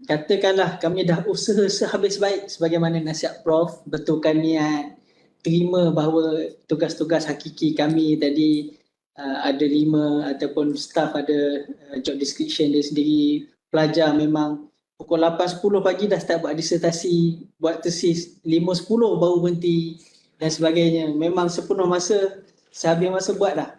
katakanlah kami dah usaha sehabis baik sebagaimana nasihat Prof, betulkan niat, terima bahawa tugas-tugas hakiki kami tadi ada 5 ataupun staff ada job description dia sendiri, pelajar memang pukul 8.10 pagi dah start buat disertasi, buat tesis, 5.10 baru berhenti dan sebagainya. Memang sepenuh masa, sehabis masa buat dah.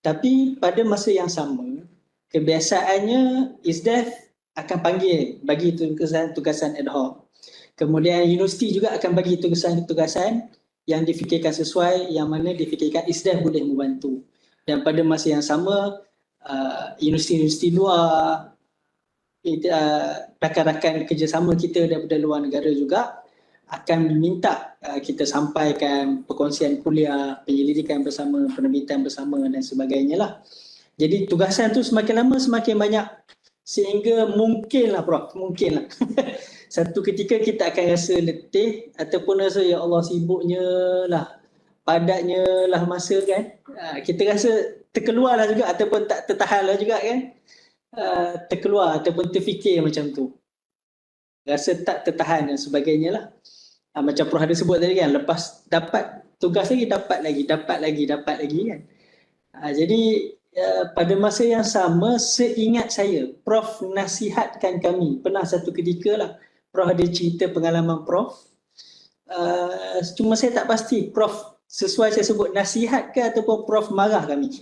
Tapi pada masa yang sama, kebiasaannya ISDEF akan panggil bagi tugasan ad hoc. Kemudian universiti juga akan bagi tugasan-tugasan yang difikirkan sesuai, yang mana difikirkan ISDEF boleh membantu. Dan pada masa yang sama, universiti-universiti luar, rakan-rakan kerjasama kita daripada luar negara juga akan meminta kita sampaikan perkongsian kuliah, penyelidikan bersama, penerbitan bersama dan sebagainya lah. Jadi tugasan tu semakin lama semakin banyak sehingga mungkinlah Prof, mungkinlah satu ketika kita akan rasa letih ataupun rasa ya Allah sibuknya lah, padatnya lah masa kan. Kita rasa terkeluar lah juga ataupun tak tertahan lah juga kan. Terkeluar ataupun terfikir macam tu. Rasa tak tertahan dan sebagainya lah. Macam Prof ada sebut tadi kan, lepas dapat tugas lagi, dapat lagi kan. Jadi pada masa yang sama, seingat saya, Prof nasihatkan kami, pernah satu ketika lah, Prof ada cerita pengalaman Prof. Cuma saya tak pasti, Prof sesuai saya sebut nasihat ke ataupun Prof marah kami.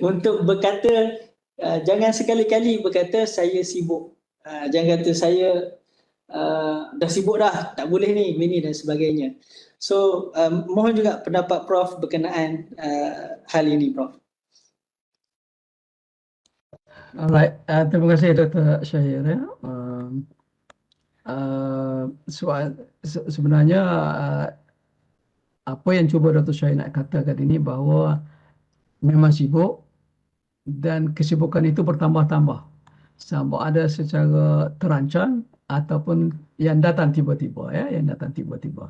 Untuk berkata, jangan sekali-kali berkata saya sibuk. Jangan kata saya dah sibuk dah, tak boleh ni dan sebagainya. So mohon juga pendapat Prof berkenaan hal ini Prof. Alright, terima kasih Dr. Syahir. Sebenarnya apa yang cuba Dr. Syahir nak katakan ini bahawa memang sibuk dan kesibukan itu bertambah-tambah. Sama ada secara terancang ataupun yang datang tiba-tiba, yang datang tiba-tiba.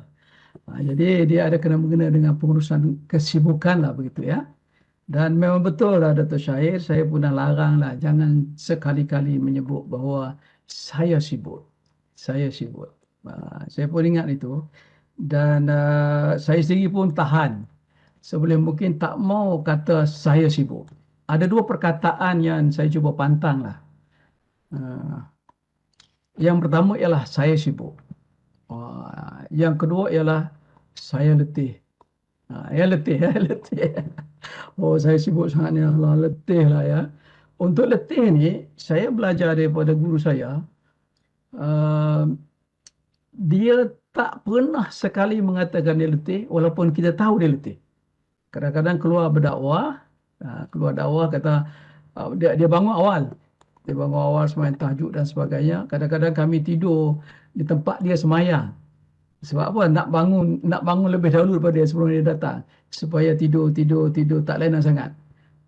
Jadi dia ada kena-mengena dengan pengurusan kesibukan lah begitu ya. Dan memang betul lah Dr. Syahir, saya pun dah larang lah jangan sekali-kali menyebut bahawa saya sibuk. Saya sibuk. Saya pun ingat itu. Dan saya sendiri pun tahan. Sebelum mungkin tak mau kata saya sibuk. Ada 2 perkataan yang saya cuba pantang lah. Yang pertama ialah saya sibuk. Yang kedua ialah saya letih. Letih. Oh, saya sibuk sangat ni, Allah, letih lah ya. Untuk letih ni, saya belajar daripada guru saya. Dia tak pernah sekali mengatakan dia letih, walaupun kita tahu dia letih. Kadang-kadang keluar berdakwah, kata dia bangun awal. Dia bangun awal sembahyang tahajud dan sebagainya. Kadang-kadang kami tidur di tempat dia sembahyang. Sebab apa? Nak bangun lebih dahulu daripada dia sebelum dia datang. Supaya tidur tak lena sangat.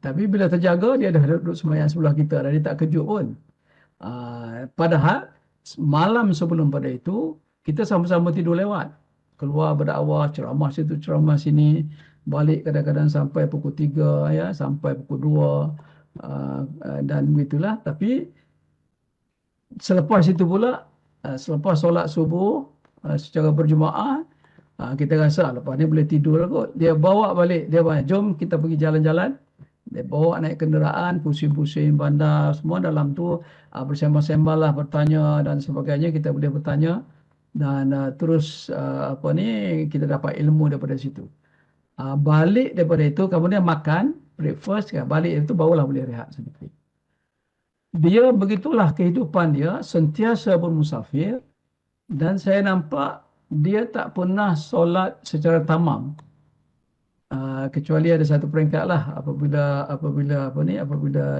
Tapi bila terjaga, dia dah duduk sembahyang sebelah kita dan dia tak kejut pun. Padahal malam sebelum pada itu, kita sama-sama tidur lewat. Keluar berdakwah, ceramah situ, ceramah sini. Balik kadang-kadang sampai pukul 3, sampai pukul 2. Dan begitulah. Tapi selepas itu pula, selepas solat subuh, secara berjemaah, kita rasa lepas ni boleh tidur lah kot. Dia bawa balik, dia bilang, jom kita pergi jalan-jalan. Dia bawa naik kenderaan, pusing-pusing bandar, semua dalam tu bersembang-sembang lah, bertanya dan sebagainya. Kita boleh bertanya dan terus kita dapat ilmu daripada situ. Balik daripada itu, kemudian makan, breakfast, balik itu barulah boleh rehat sedikit. Dia begitulah kehidupan dia, sentiasa bermusafir. Dan saya nampak dia tak pernah solat secara tamam. Kecuali ada satu peringkat lah, apabila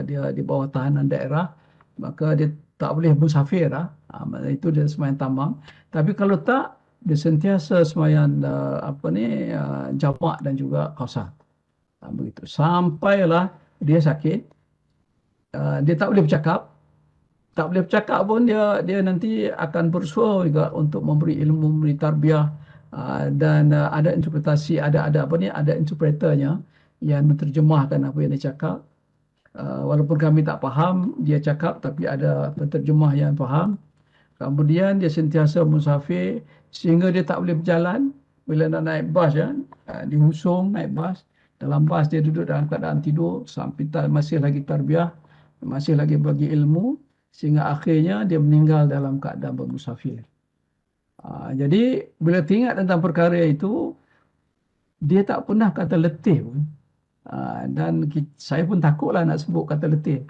dia di bawah tahanan daerah, maka dia tak boleh musafir lah. Itu dia sembahyang tamam. Tapi kalau tak, dia sentiasa sembahyang jamak dan juga qasar. Begitu. Sampailah dia sakit. Dia tak boleh bercakap. Tak boleh bercakap pun dia nanti akan berusaha juga untuk memberi ilmu, memberi tarbiyah, dan ada interpretasi, ada interpreternya yang menterjemahkan apa yang dia cakap. Walaupun kami tak faham dia cakap, tapi ada penterjemah yang faham. Kemudian dia sentiasa musafir sehingga dia tak boleh berjalan. Bila nak naik bas ya, dihusung naik bas. Dalam bas dia duduk dalam keadaan tidur sampai masih lagi tarbiyah, masih lagi bagi ilmu, sehingga akhirnya dia meninggal dalam keadaan bermusafir. Jadi bila teringat tentang perkara itu, dia tak pernah kata letih pun. Dan saya pun takutlah nak sebut kata letih.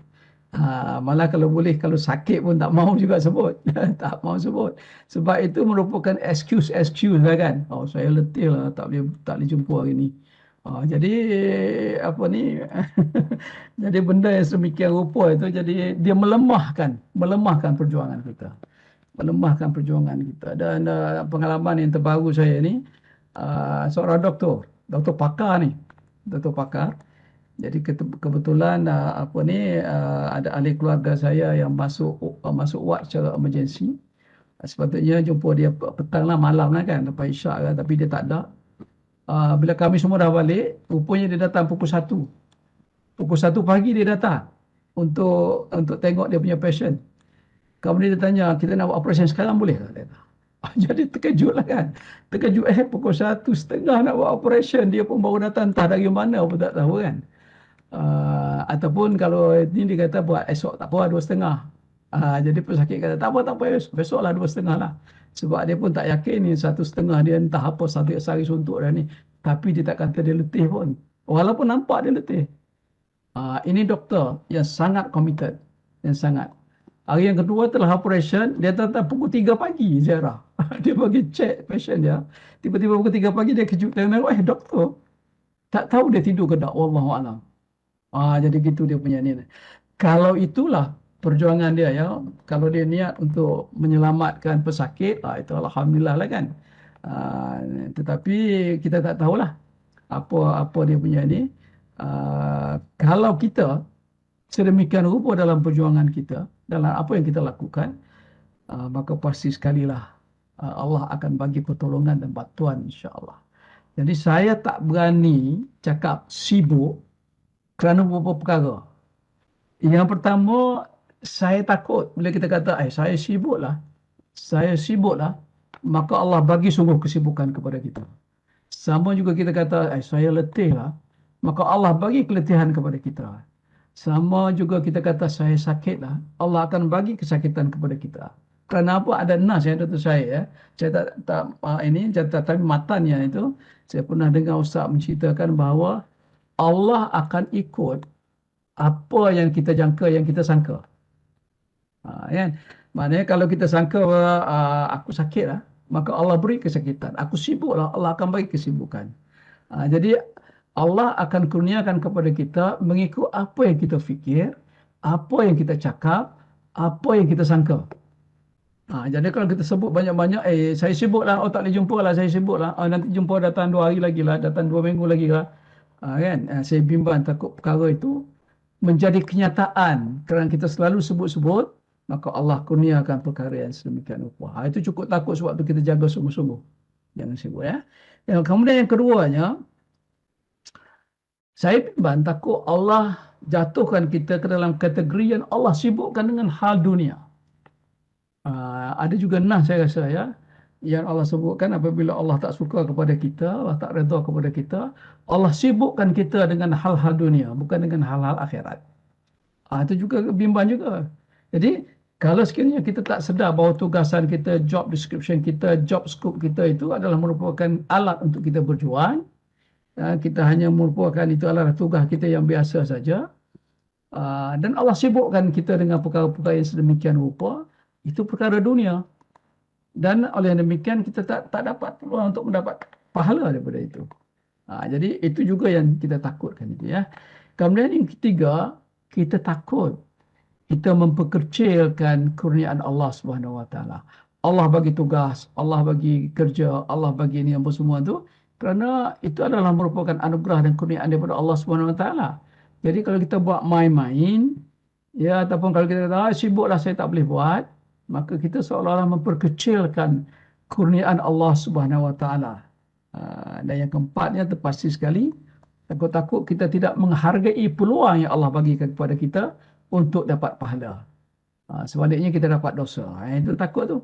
Malah kalau boleh, kalau sakit pun tak mau juga sebut. Tak mau sebut. Sebab itu merupakan excuse lah kan. Oh, saya letih lah, tak boleh jumpa hari ni. Jadi apa ni? Jadi benda yang semikian rupa itu, jadi dia melemahkan perjuangan kita. Melemahkan perjuangan kita. Dan pengalaman yang terbaru saya ni, seorang doktor pakar ni. Doktor pakar. Jadi kebetulan ada ahli keluarga saya yang masuk ward secara emergency. Sepatutnya jumpa dia petang lah, malam lah kan, lepas isyak kan, tapi dia tak ada. Bila kami semua dah balik, rupanya dia datang pukul 1. Pukul 1 pagi dia datang untuk tengok dia punya patient. Kemudian dia tanya, kita nak buat operation sekarang boleh tak? Jadi terkejut lah kan. Terkejut, pukul 1:30 nak buat operation, dia pun baru datang, entah dari mana pun tak tahu kan. Ataupun kalau ini dia kata buat esok tak apa, 2:30. Jadi pesakit kata tak apa, besoklah 2:30 lah. Sebab dia pun tak yakin ni 1:30 dia entah apa sehari suntuk dah ni. Tapi dia tak kata dia letih pun. Walaupun nampak dia letih. Ini doktor yang sangat committed. Yang sangat. Hari yang kedua telah operation, dia datang pukul 3 pagi ziarah. Dia bagi check patient dia. Tiba-tiba pukul 3 pagi dia kejut. Dia tengok, doktor. Tak tahu dia tidur ke tak? Wallahualam. Jadi gitu dia punya ni. Kalau itulah perjuangan dia ya, kalau dia niat untuk menyelamatkan pesakit, itu alhamdulillah lah kan. Tetapi kita tak tahulah apa dia punya ni. Kalau kita sedemikian rupa dalam perjuangan kita, dalam apa yang kita lakukan, maka pasti sekalilah Allah akan bagi pertolongan dan bantuan insya-Allah. Jadi saya tak berani cakap sibuk kerana beberapa perkara. Yang pertama, saya takut bila kita kata, saya sibuklah, maka Allah bagi sungguh kesibukan kepada kita. Sama juga kita kata, saya letihlah, maka Allah bagi keletihan kepada kita. Sama juga kita kata, saya sakitlah, Allah akan bagi kesakitan kepada kita. Kerana apa? Ada nas yang kata saya ya. Saya tapi matanya itu, saya pernah dengar Ustaz menceritakan bahawa Allah akan ikut apa yang kita jangka, yang kita sangka. Kan? Maknanya kalau kita sangka aku sakit lah, maka Allah beri kesakitan. Aku sibuk lah, Allah akan bagi kesibukan. Jadi Allah akan kurniakan kepada kita mengikut apa yang kita fikir, apa yang kita cakap, apa yang kita sangka. Jadi kalau kita sebut banyak-banyak, saya sibuk lah, tak boleh jumpa lah, saya sibuk lah. Nanti jumpa datang 2 hari lagi lah, datang 2 minggu lagi lah. Kan? Saya bimbang takut perkara itu menjadi kenyataan kerana kita selalu sebut-sebut, maka Allah kurniakan perkara yang sedemikian rupa. Itu cukup takut, sebab itu kita jaga sungguh-sungguh. Jangan sibuk ya. Kemudian yang keduanya, saya bimbang takut Allah jatuhkan kita ke dalam kategori yang Allah sibukkan dengan hal dunia. Ada juga nas saya rasa ya, yang Allah sebutkan apabila Allah tak suka kepada kita, Allah tak redha kepada kita, Allah sibukkan kita dengan hal-hal dunia, bukan dengan hal-hal akhirat. Itu juga bimbang juga. Jadi kalau sekiranya kita tak sedar bahawa tugasan kita, job description kita, job scope kita itu adalah merupakan alat untuk kita berjuang, kita hanya merupakan itu adalah tugas kita yang biasa saja, dan Allah sibukkan kita dengan perkara-perkara yang sedemikian rupa, itu perkara dunia. Dan oleh demikian kita tak dapat peluang untuk mendapat pahala daripada itu. Jadi itu juga yang kita takutkan itu ya. Kemudian yang ketiga, kita takut kita memperkecilkan kurniaan Allah Subhanahu Wa Taala. Allah bagi tugas, Allah bagi kerja, Allah bagi ini apa semua itu, kerana itu adalah merupakan anugerah dan kurniaan daripada Allah Subhanahu Wa Taala. Jadi kalau kita buat main-main, ya, ataupun kalau kita kata sibuklah saya tak boleh buat, maka kita seolah-olah memperkecilkan kurniaan Allah Subhanahu Wa Taala. Dan yang keempatnya terpasti sekali, Takut-takut kita tidak menghargai peluang yang Allah bagikan kepada kita untuk dapat pahala. Sebaliknya kita dapat dosa. Itu takut tu.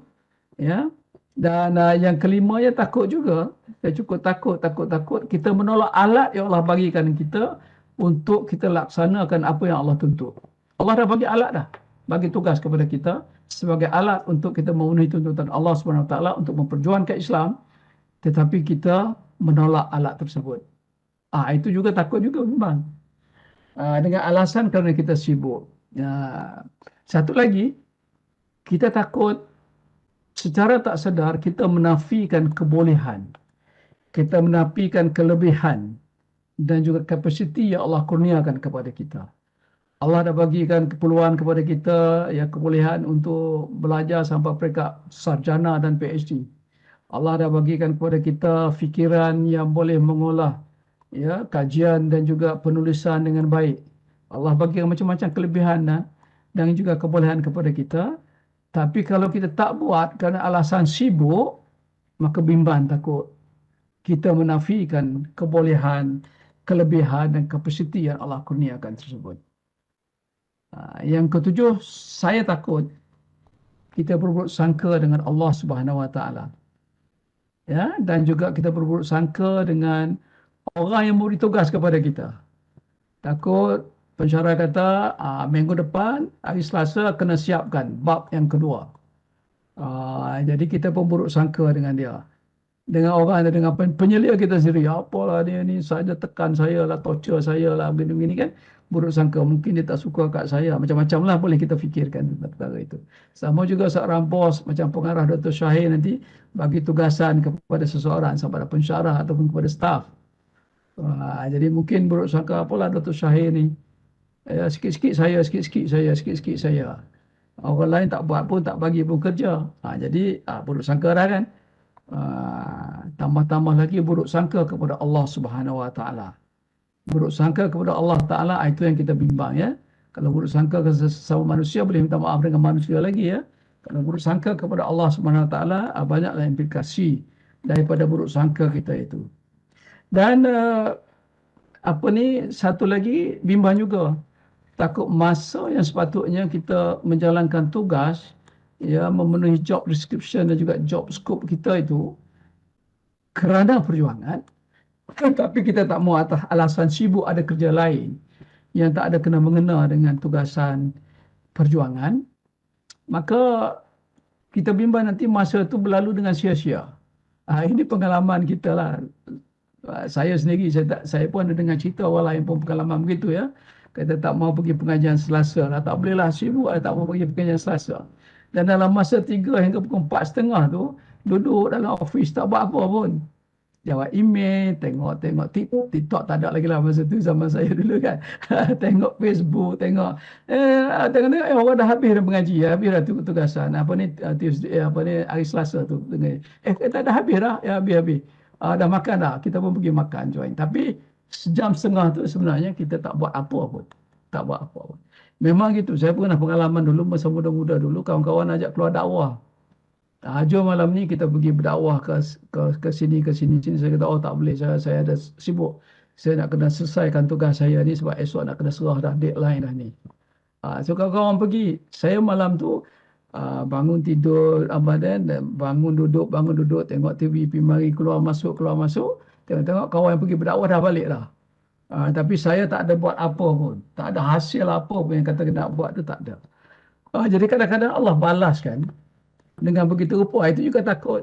Ya. Dan yang kelimanya takut juga. Kita cukup takut kita menolak alat yang Allah bagikan kita untuk kita laksanakan apa yang Allah tuntut. Allah dah bagi alat dah. Bagi tugas kepada kita sebagai alat untuk kita memenuhi tuntutan Allah SWT untuk memperjuangkan Islam, tetapi kita menolak alat tersebut. Itu juga takut juga memang. Dengan alasan kerana kita sibuk. Satu lagi, kita takut secara tak sedar kita menafikan kebolehan. Kita menafikan kelebihan dan juga kapasiti yang Allah kurniakan kepada kita. Allah dah bagikan keperluan kepada kita, ya, kebolehan untuk belajar sampai peringkat sarjana dan PhD. Allah dah bagikan kepada kita fikiran yang boleh mengolah, ya, kajian dan juga penulisan dengan baik. Allah bagikan macam-macam kelebihan dan juga kebolehan kepada kita. Tapi kalau kita tak buat kerana alasan sibuk, maka bimbang takut kita menafikan kebolehan, kelebihan dan kapasiti yang Allah kurniakan tersebut. Yang ketujuh, saya takut kita berburuk sangka dengan Allah Subhanahu Wa Taala. Ya, dan juga kita berburuk sangka dengan orang yang memberi tugas kepada kita. Takut pensyarah kata minggu depan hari Selasa kena siapkan bab yang kedua. Jadi kita pun buruk sangka dengan dia. Dengan orang, dengan penyelia kita sendiri. Apalah dia ni saja tekan saya lah, torture saya lah, begini-begini kan. Buruk sangka, mungkin dia tak suka kat saya. Macam-macam lah boleh kita fikirkan tentang perkara itu. Sama juga seorang bos macam pengarah Dr. Syahir nanti bagi tugasan kepada seseorang, sama ada pensyarah ataupun kepada staf. Jadi mungkin buruk sangka, apalah Dr. Syahir ni. Sikit-sikit saya. Orang lain tak buat pun, tak bagi pun kerja. Jadi buruk sangka dah kan. Tambah-tambah lagi buruk sangka kepada Allah Subhanahu Wa Taala. Buruk sangka kepada Allah Ta'ala, itu yang kita bimbang, ya. Kalau buruk sangka ke sesama manusia, boleh minta maaf dengan manusia lagi, ya. Kalau buruk sangka kepada Allah Subhanahu Ta'ala, banyaklah implikasi daripada buruk sangka kita itu. Dan satu lagi bimbang juga, takut masa yang sepatutnya kita menjalankan tugas, ya, memenuhi job description dan juga job scope kita itu kerana perjuangan. Tapi kita tak mau atas alasan sibuk ada kerja lain yang tak ada kena-mengena dengan tugasan perjuangan, maka kita bimbang nanti masa itu berlalu dengan sia-sia. Ini pengalaman kita lah. Saya sendiri, saya pun ada dengar cerita orang lain pun pengalaman begitu, ya. Kita tak mau pergi pengajian Selasa lah, tak bolehlah, sibuk lah, tak mau pergi pengajian Selasa. Dan dalam masa 3 hingga pukul 4:30 tu, duduk dalam ofis tak buat apa pun. Jawab email, tengok TikTok tak ada lagi lah masa tu, zaman saya dulu kan. Tengok Facebook, tengok orang dah habis dah mengaji, habis dah tugasan. Tuesday, hari Selasa tu. Tak dah habis dah, ya habis. Dah makan dah, kita pun pergi makan join. Tapi sejam setengah tu sebenarnya kita tak buat apa pun. Tak buat apa pun. Memang gitu, saya pernah pengalaman dulu masa muda-muda dulu, kawan-kawan ajak keluar dakwah. Jom malam ni kita pergi berdakwah ke sini. Saya kata, tak boleh, saya ada sibuk. Saya nak kena selesaikan tugas saya ni sebab esok nak kena serah dah, deadline dah ni. So kawan-kawan pergi. Saya malam tu bangun tidur, bangun duduk, tengok TV, pergi mari, keluar masuk. Tengok kawan yang pergi berdakwah dah balik dah. Tapi saya tak ada buat apa pun. Tak ada hasil apa pun yang kata nak buat tu, tak ada. Jadi kadang-kadang Allah balas kan. Dengan begitu rupa, itu juga takut.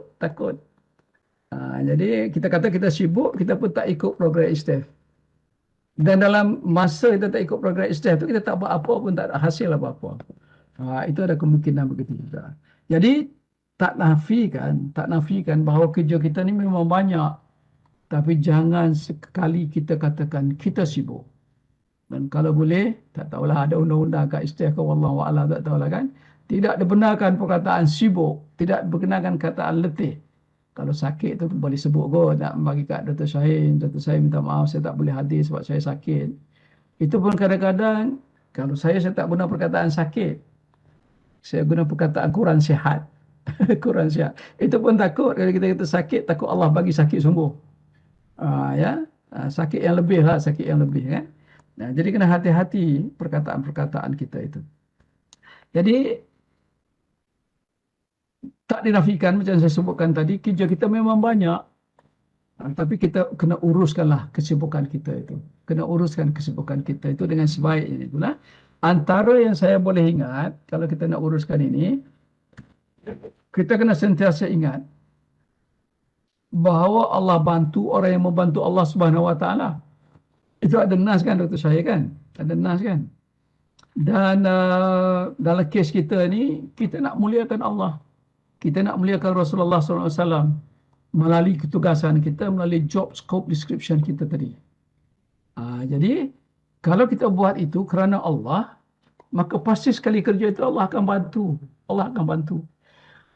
Jadi kita kata kita sibuk, kita pun tak ikut program ISTEF. Dan dalam masa kita tak ikut program ISTEF tu, kita tak buat apa pun, tak ada hasil apa-apa. Itu ada kemungkinan begitu juga. Jadi tak nafikan bahawa kerja kita ni memang banyak. Tapi jangan sekali kita katakan kita sibuk. Dan kalau boleh, tak tahulah ada undang-undang kat ISTEF ke, wallahu a'lam, tak tahulah kan. Tidak dibenarkan perkataan sibuk, tidak dibenarkan kataan letih. Kalau sakit tu boleh sebut kot, nak bagi kat Dr. Syahir, minta maaf saya tak boleh hadir sebab saya sakit. Itu pun kadang-kadang, kalau saya tak guna perkataan sakit, saya guna perkataan kurang sihat. Kurang sihat. Itu pun takut, kalau kita kata sakit, takut Allah bagi sakit sembuh. Ya. sakit yang lebih lah, sakit yang lebih kan. Nah, jadi kena hati-hati perkataan-perkataan kita itu. Jadi tak dinafikan macam saya sebutkan tadi, kerja kita memang banyak. Tapi kita kena uruskanlah kesibukan kita itu. Kena uruskan kesibukan kita itu dengan sebaiknya itulah. Antara yang saya boleh ingat, kalau kita nak uruskan ini, kita kena sentiasa ingat bahawa Allah bantu orang yang membantu Allah Subhanahu Wa Taala. Itu ada nas kan, Dr. Syahir kan? Ada nas kan? Dan dalam kes kita ni, kita nak muliakan Allah. Kita nak muliakan Rasulullah SAW melalui ketugasan kita, melalui job scope description kita tadi. Jadi, kalau kita buat itu kerana Allah, maka pasti sekali kerja itu Allah akan bantu. Allah akan bantu.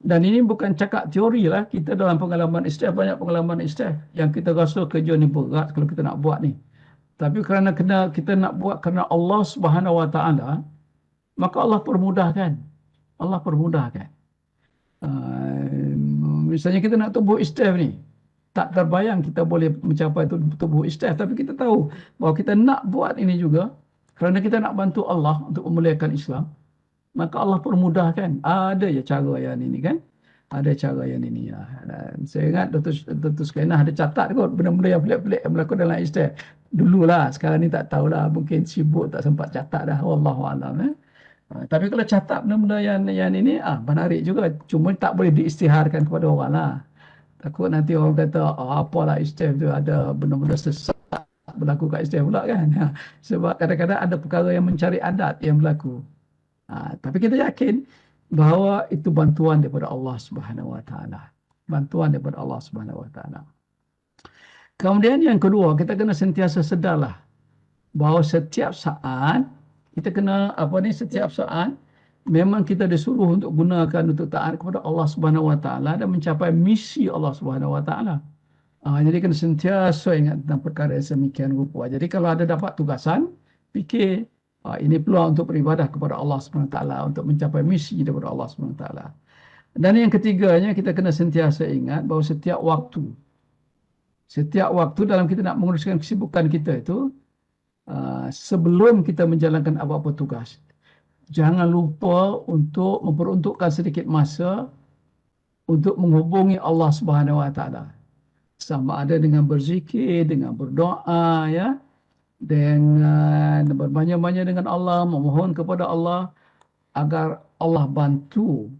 Dan ini bukan cakap teori lah. Kita dalam pengalaman istaf, banyak pengalaman istaf yang kita rasa kerja ni berat kalau kita nak buat ni. Tapi kerana kita nak buat kerana Allah Subhanahu Wa Taala, maka Allah permudahkan. Allah permudahkan. Misalnya kita nak tubuh istaf ni, tak terbayang kita boleh mencapai tubuh istaf, tapi kita tahu bahawa kita nak buat ini juga kerana kita nak bantu Allah untuk memuliakan Islam, maka Allah permudahkan. Ada ya cara yang ini kan, ada cara yang ini. Dan saya ingat Dr. Sukainah ada catat kot benda-benda yang pelik-pelik yang berlaku dalam istaf dululah. Sekarang ni tak tahulah, mungkin sibuk tak sempat catat dah, wallahualam. Tapi kalau catat benda-benda yang ini, menarik juga. Cuma tak boleh diisytiharkan kepada orang lah. Takut nanti orang kata, apalah istaf tu ada benda-benda sesat berlaku kat istaf pula kan. Sebab kadang-kadang ada perkara yang mencari adat yang berlaku. Tapi kita yakin bahawa itu bantuan daripada Allah Subhanahu Wa Taala. Bantuan daripada Allah Subhanahu Wa Taala. Kemudian yang kedua, kita kena sentiasa sedarlah bahawa setiap saat kita kena setiap saat memang kita disuruh untuk gunakan untuk taat kepada Allah Subhanahu Wa Taala dan mencapai misi Allah Subhanahu Wa Taala. Jadi kena sentiasa ingat tentang perkara yang semikian rupa. Jadi kalau ada dapat tugasan, fikir ini peluang untuk beribadah kepada Allah Subhanahu Wa Taala, untuk mencapai misi daripada Allah Subhanahu Wa Taala. Dan yang ketiganya, kita kena sentiasa ingat bahawa setiap waktu dalam kita nak menguruskan kesibukan kita itu, sebelum kita menjalankan apa-apa tugas, jangan lupa untuk memperuntukkan sedikit masa untuk menghubungi Allah Subhanahu Wa Taala. Sama ada dengan berzikir, dengan berdoa, ya, dengan berbanyak-banyak dengan Allah, memohon kepada Allah agar Allah bantu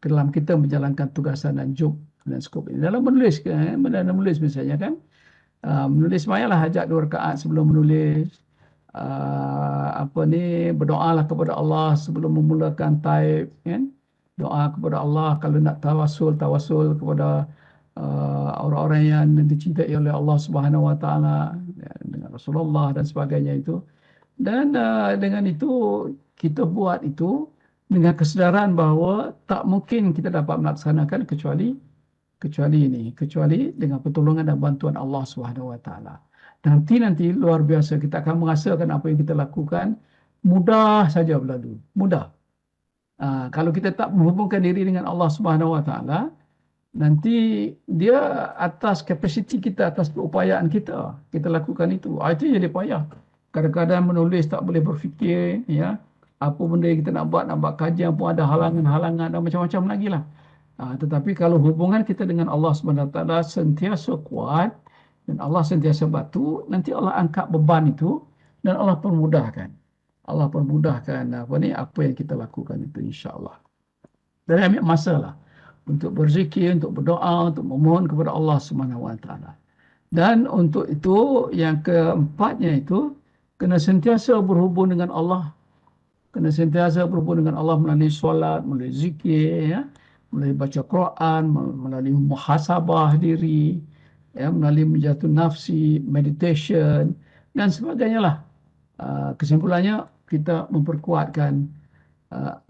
dalam kita menjalankan tugasan dan job dan skop ini. Dalam menulis misalnya kan, menulis mayalah hajat 2 rakaat sebelum menulis. Berdoalah kepada Allah sebelum memulakan type kan. Doa kepada Allah kalau nak tawasul kepada orang-orang yang dicintai oleh Allah Subhanahu Wa Taala, dengan Rasulullah dan sebagainya itu. Dan dengan itu kita buat itu dengan kesedaran bahawa tak mungkin kita dapat melaksanakan kecuali dengan pertolongan dan bantuan Allah Subhanahu Wa Taala. Nanti luar biasa kita akan merasakan apa yang kita lakukan mudah saja berlalu. Mudah. Kalau kita tak menghubungkan diri dengan Allah Subhanahu Wa Taala, nanti dia atas kapasiti kita, atas keupayaan kita lakukan itu. Itu jadi payah. Kadang-kadang menulis tak boleh berfikir, ya. Apa benda yang kita nak buat kajian pun ada halangan-halangan dan macam-macam lagi lah. Tetapi kalau hubungan kita dengan Allah Subhanahu Wa Taala sentiasa kuat dan Allah sentiasa bantu, nanti Allah angkat beban itu dan Allah permudahkan. Apa yang kita lakukan itu, insya-Allah. Dan ambil masa lah untuk berzikir, untuk berdoa, untuk memohon kepada Allah Subhanahu Wa Taala. Dan untuk itu yang keempatnya itu kena sentiasa berhubung dengan Allah. Melalui solat, melalui zikir, ya, melalui baca Quran, melalui muhasabah diri, ya, melalui menjatuh nafsi, meditation dan sebagainya lah. Kesimpulannya kita memperkuatkan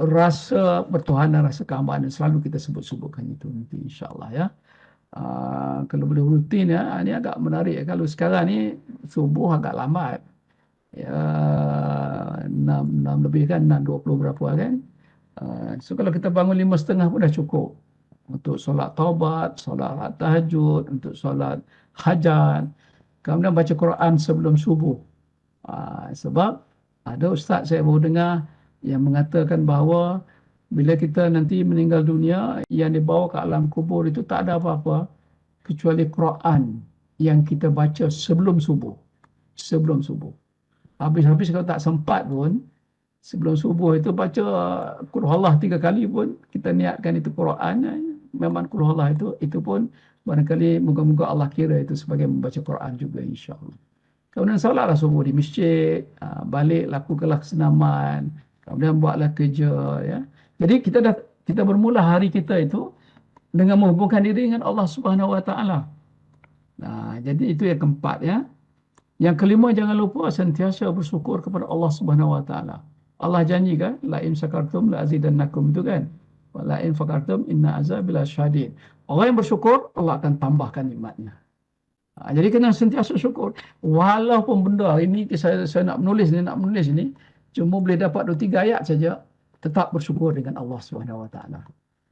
rasa bertuhanan, rasa kehambaan yang selalu kita sebut-sebutkan itu nanti, insya-Allah, ya. Kalau boleh rutin, ya, ini agak menarik. Kalau sekarang ni subuh agak lambat, ya, 6 lebih kan, 6:20 berapa kan. So kalau kita bangun 5:30 pun dah cukup untuk solat taubat, solat tahajud, untuk solat hajat. Kemudian baca Quran sebelum subuh. Sebab ada ustaz saya baru dengar yang mengatakan bahawa bila kita nanti meninggal dunia, yang dibawa ke alam kubur itu tak ada apa-apa kecuali Quran yang kita baca sebelum subuh. Sebelum subuh. Habis-habis kalau tak sempat pun, sebelum subuh itu baca Qul Huwallah 3 kali pun, kita niatkan itu Quran, memang Qul Huwallah itu pun barangkali moga-moga Allah kira itu sebagai membaca Quran juga, insya-Allah. Kemudian solatlah subuh di masjid, balik lakukanlah kesenaman, kemudian buatlah kerja, ya. Jadi kita bermula hari kita itu dengan menghubungkan diri dengan Allah Subhanahu Wa Taala. Jadi itu yang keempat, ya. Yang kelima, jangan lupa sentiasa bersyukur kepada Allah Subhanahu Wa Taala. Allah janji kan, la in syakartum la azidannakum, itu kan. Wa la in fakartum inna azabi lasyadid. Orang yang bersyukur, Allah akan tambahkan nikmatnya. Jadi kena sentiasa syukur. Walaupun benda ini saya nak menulis ni cuma boleh dapat 2-3 ayat saja, tetap bersyukur dengan Allah Subhanahu Wa Taala.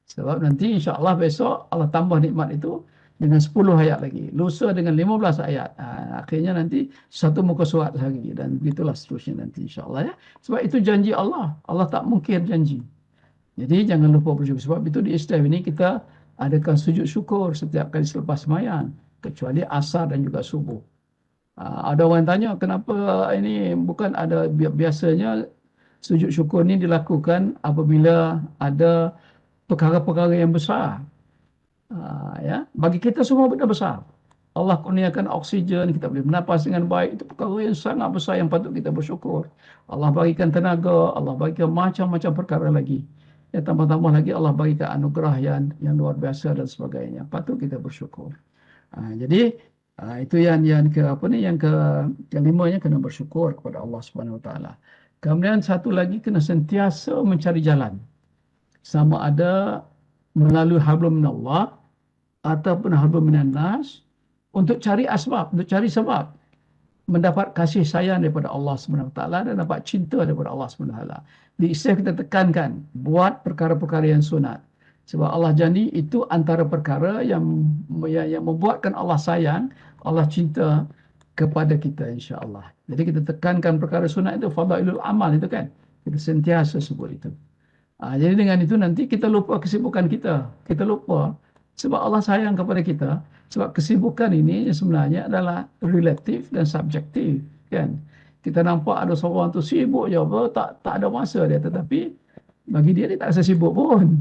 Sebab nanti insya-Allah besok Allah tambah nikmat itu dengan 10 ayat lagi. Lusa dengan 15 ayat. Akhirnya nanti satu muka surat lagi. Dan begitulah seterusnya nanti, insya-Allah, ya. Sebab itu janji Allah. Allah tak mungkir janji. Jadi jangan lupa bersyukur. Sebab itu di Islam ini kita adakan sujud syukur setiap kali selepas sembahyang, kecuali asar dan juga subuh. Ada orang tanya kenapa ini bukan ada, biasanya sujud syukur ini dilakukan apabila ada perkara-perkara yang besar. Ya, bagi kita semua benda besar. Allah kurniakan oksigen, kita boleh bernapas dengan baik, itu perkara yang sangat besar yang patut kita bersyukur. Allah bagikan tenaga, Allah bagikan macam-macam perkara lagi. Ya, tambah-tambah lagi Allah bagikan anugerah yang luar biasa dan sebagainya. Patut kita bersyukur. Jadi itu yang kelimanya, kena bersyukur kepada Allah Subhanahu Wa Taala. Kemudian satu lagi, kena sentiasa mencari jalan. Sama ada melalui hablum minallah ataupun hablum minannas, untuk cari asbab, untuk cari sebab mendapat kasih sayang daripada Allah Subhanahu Wa Taala dan dapat cinta daripada Allah Subhanahu Wa Taala. Di Islam kita tekankan buat perkara-perkara yang sunat. Sebab Allah janji itu antara perkara yang membuatkan Allah sayang, Allah cinta kepada kita, insya-Allah. Jadi kita tekankan perkara sunat itu, fadailul amal itu kan. Kita sentiasa sebut itu. Jadi dengan itu nanti kita lupa kesibukan kita. Kita lupa sebab Allah sayang kepada kita. Sebab kesibukan ini sebenarnya adalah relatif dan subjektif, kan. Kita nampak ada seorang tu sibuk je, tak ada masa dia, tetapi bagi dia tak rasa sibuk pun.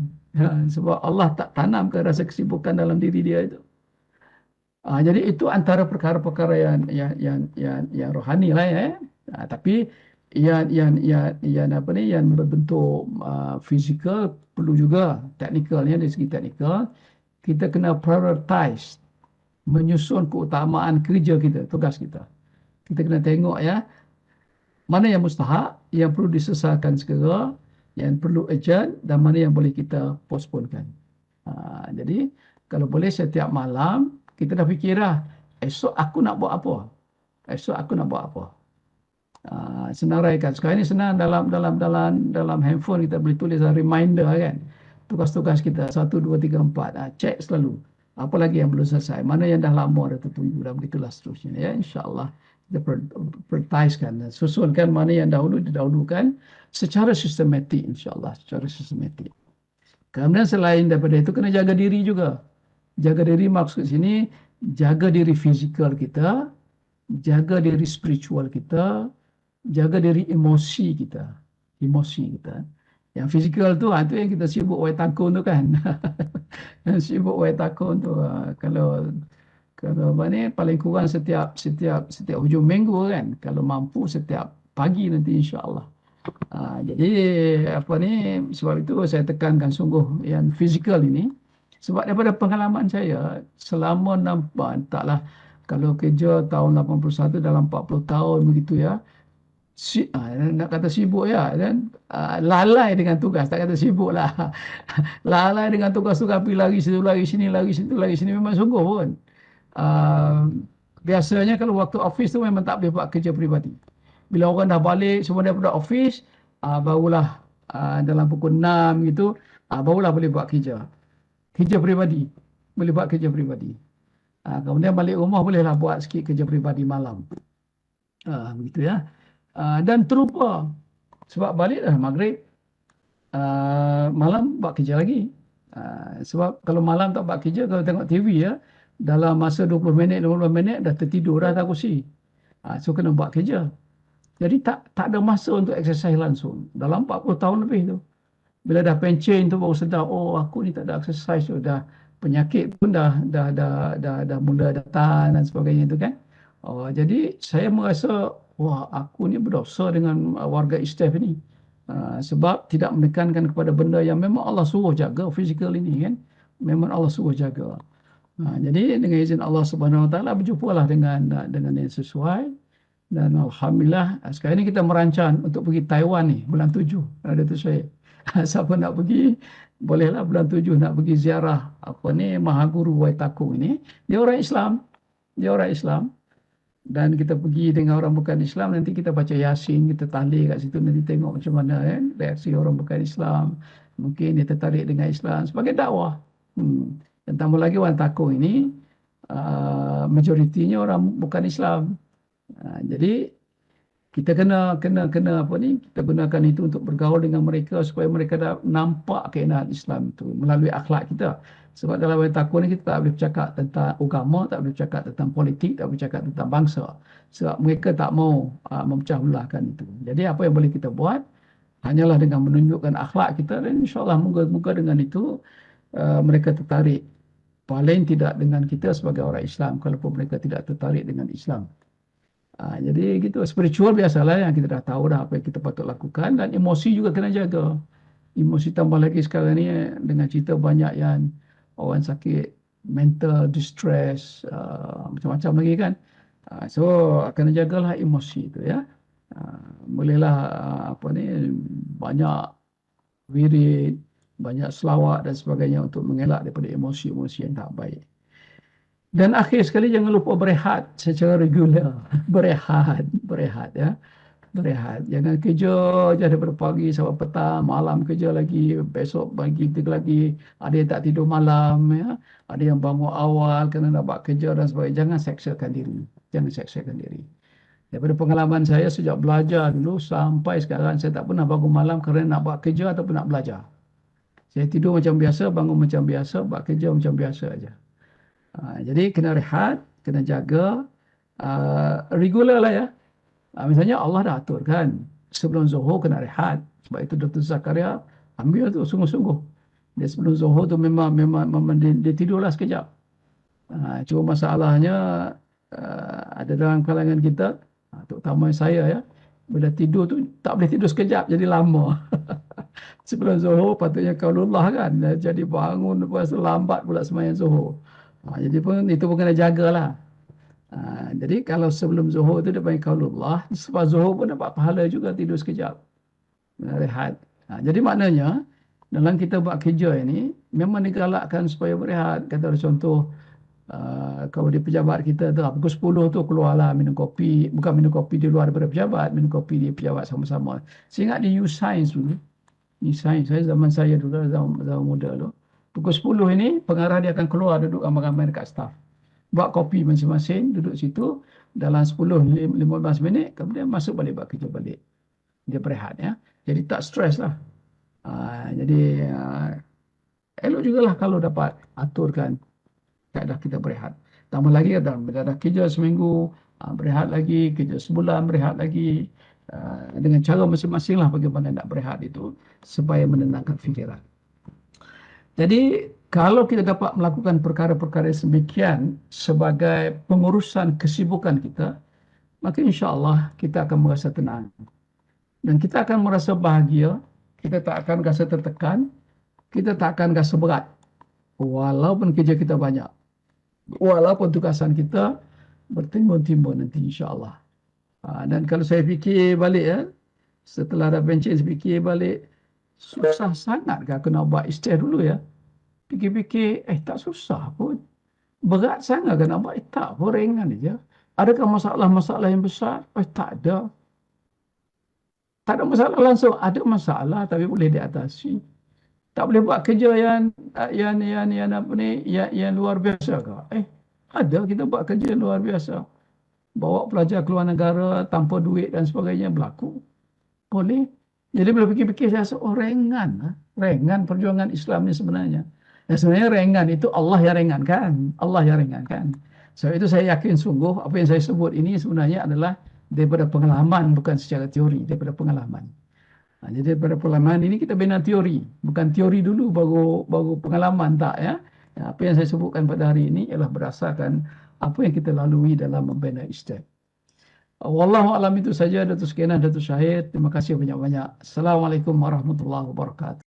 Sebab Allah tak tanamkan rasa kesibukan dalam diri dia itu. Jadi itu antara perkara-perkara yang rohani lah, ya. Tapi yang berbentuk fizikal perlu juga teknikalnya. Dari segi teknikal kita kena prioritize, menyusun keutamaan kerja kita, tugas kita. Kita kena tengok, ya, mana yang mustahak, yang perlu diselesaikan segera, yang perlu urgent, dan mana yang boleh kita postponekan. Jadi kalau boleh setiap malam kita dah fikir esok aku nak buat apa. Esok aku nak buat apa. Senaraikan. Sekarang ini senang dalam handphone kita boleh tulis reminder, kan. Tugas-tugas kita 1, 2, 3, 4. Cek selalu. Apa lagi yang belum selesai. Mana yang dah lama dah tertunggu. Dan begitulah seterusnya. Ya, insya-Allah kita prioritizekan. Susunkan mana yang dahulu didahulukan secara sistematik, insya-Allah. Secara sistematik. Kemudian selain daripada itu, kena jaga diri juga. Jaga diri maksud sini, jaga diri fizikal kita, jaga diri spiritual kita, jaga diri emosi kita. Emosi kita. Yang fizikal tu, itu yang kita sibuk wai takun tu, kan. Yang sibuk wai takun tu, kalau mana paling kurang setiap hujung minggu, kan. Kalau mampu setiap pagi nanti, insya-Allah. Jadi sebab itu saya tekankan sungguh yang fizikal ini. Sebab daripada pengalaman saya selama taklah, kalau kerja tahun 81 dalam 40 tahun begitu, ya. Nak kata sibuk, ya, dan lalai dengan tugas, tak kata sibuk lah. Lalai dengan tugas-tugas, pergi lagi situ, lagi sini, lagi situ, lagi sini, memang sungguh pun. Biasanya kalau waktu office tu memang tak boleh buat kerja peribadi. Bila orang dah balik semua daripada office, barulah dalam pukul 6 gitu, barulah boleh buat kerja peribadi. Boleh buat kerja peribadi. Kemudian balik rumah bolehlah buat sikit kerja peribadi malam. Begitu ya. Dan terlupa sebab balik dah maghrib, malam buat kerja lagi. Sebab kalau malam tak buat kerja, kalau tengok TV ya, dalam masa 20 minit, 15 minit dah tertidur dah atas kursi. So kena buat kerja. Jadi tak ada masa untuk exercise langsung. Dalam 40 tahun lebih tu. Bila dah pencen tu baru sedar, oh aku ni tak ada exercise tu, dah penyakit pun dah mula datang dan sebagainya tu kan. Jadi saya merasa wah aku ni berdosa dengan warga Istef ni. Sebab tidak menekankan kepada benda yang memang Allah suruh jaga, fizikal ini kan. Memang Allah suruh jaga. Jadi dengan izin Allah Subhanahu Wa Taala berjumpalah dengan yang sesuai. Dan alhamdulillah sekarang ni kita merancang untuk pergi Taiwan ni bulan 7. Ada tu saya. Siapa nak pergi bolehlah bulan 7 nak pergi ziarah Mahaguru Waitaku ini. Dia orang Islam. Dan kita pergi dengan orang bukan Islam, nanti kita baca Yasin, kita tahlil kat situ, nanti tengok macam mana kan reaksi orang bukan Islam. Mungkin dia tertarik dengan Islam sebagai dakwah. Dan tambah lagi Waitaku ini majoritinya orang bukan Islam. Jadi kita kena kita gunakan itu untuk bergaul dengan mereka supaya mereka dah nampak keindahan Islam itu melalui akhlak kita. Sebab dalam Waitaku ni kita tak boleh bercakap tentang agama, tak boleh bercakap tentang politik, tak boleh bercakap tentang bangsa. Sebab mereka tak mau memecah belahkan itu. Jadi apa yang boleh kita buat hanyalah dengan menunjukkan akhlak kita, dan insya-Allah moga-moga dengan itu mereka tertarik. Paling tidak dengan kita sebagai orang Islam, kalaupun mereka tidak tertarik dengan Islam. Jadi gitu, spiritual biasalah yang kita dah tahu dah apa yang kita patut lakukan, dan emosi juga kena jaga. Emosi tambah lagi sekarang ni dengan cerita banyak yang orang sakit mental distress, macam-macam lagi kan. So kena jagalah emosi tu ya. Bolehlah banyak wirid, banyak selawat dan sebagainya untuk mengelak daripada emosi-emosi yang tak baik. Dan akhir sekali jangan lupa berehat secara regular. Berehat ya. Berehat. Jangan kerja je daripada pagi sampai petang, malam kerja lagi, besok pagi kerja lagi. Ada yang tak tidur malam ya. Ada yang bangun awal kerana nak buat kerja dan sebagainya. Jangan seksakan diri. Daripada pengalaman saya sejak belajar dulu sampai sekarang, saya tak pernah bangun malam kerana nak buat kerja ataupun nak belajar. Saya tidur macam biasa, bangun macam biasa, buat kerja macam biasa aja. Jadi kena rehat, kena jaga, regular lah ya. Misalnya Allah dah atur kan, sebelum Zuhur kena rehat. Sebab itu Dr. Zakaria ambil tu sungguh-sungguh. Dia sebelum Zuhur tu memang dia tidurlah sekejap. Cuma masalahnya ada dalam kalangan kita, terutama saya ya, bila tidur tu tak boleh tidur sekejap, jadi lama. Sebelum Zuhur patutnya qaulullah kan, jadi bangun puasa lambat pula sembahyang Zuhur. Jadi itu pun kena jagalah. Jadi kalau sebelum Zuhur tu dia panggil qaulullah, sebab Zuhur pun dapat pahala juga tidur sekejap. Rehat. Jadi maknanya dalam kita buat kerja ini memang digalakkan supaya berehat. Kata contoh, kalau di pejabat kita tu pukul 10 tu keluarlah minum kopi, bukan minum kopi di luar daripada pejabat, minum kopi di pejabat sama-sama. Saya ingat di U-Science dulu. U-Science zaman saya dulu, zaman muda tu. Pukul 10 ini pengarah dia akan keluar duduk ramai-ramai dekat staf. Buat kopi masing-masing, duduk situ dalam 10-15 minit, kemudian masuk balik buat kerja balik. Dia berehat ya. Jadi tak stres lah. Jadi elok jugalah kalau dapat aturkan keadaan kita berehat. Tambah lagi ada kerja seminggu, berehat lagi, kerja sebulan, berehat lagi. Dengan cara masing-masing lah bagaimana nak berehat itu supaya menenangkan fikiran. Jadi kalau kita dapat melakukan perkara-perkara sedemikian sebagai pengurusan kesibukan kita, maka insya-Allah kita akan merasa tenang. Dan kita akan merasa bahagia, kita tak akan rasa tertekan, kita tak akan rasa berat. Walaupun kerja kita banyak. Walaupun tugasan kita bertimbun-timbun nanti insya-Allah. Dan kalau saya fikir balik ya, setelah ada pencen saya fikir balik, susah sangat ke aku nak buat istirahat dulu ya. Fikir-fikir, tak susah pun. Berat sangat kan nak buat, tak pun ringan je. Adakah masalah-masalah yang besar? Tak ada. Tak ada masalah langsung, ada masalah tapi boleh diatasi. Tak boleh buat kerja yang luar biasa ke? Ada, kita buat kerja luar biasa. Bawa pelajar keluar negara tanpa duit dan sebagainya berlaku. Boleh. Jadi bila fikir-fikir saya rasa, oh ringan. Ringan perjuangan Islam ni sebenarnya. Dan sebenarnya ringan itu Allah yang ringankan. Allah yang ringankan. Sebab itu saya yakin sungguh apa yang saya sebut ini sebenarnya adalah daripada pengalaman, bukan secara teori, daripada pengalaman. Jadi daripada pengalaman ini kita bina teori. Bukan teori dulu baru pengalaman, tak ya. Apa yang saya sebutkan pada hari ini ialah berdasarkan apa yang kita lalui dalam membina Islam. Wallahu alam, itu saja Datuk Sekian, Datuk Syahid. Terima kasih banyak-banyak. Assalamualaikum warahmatullahi wabarakatuh.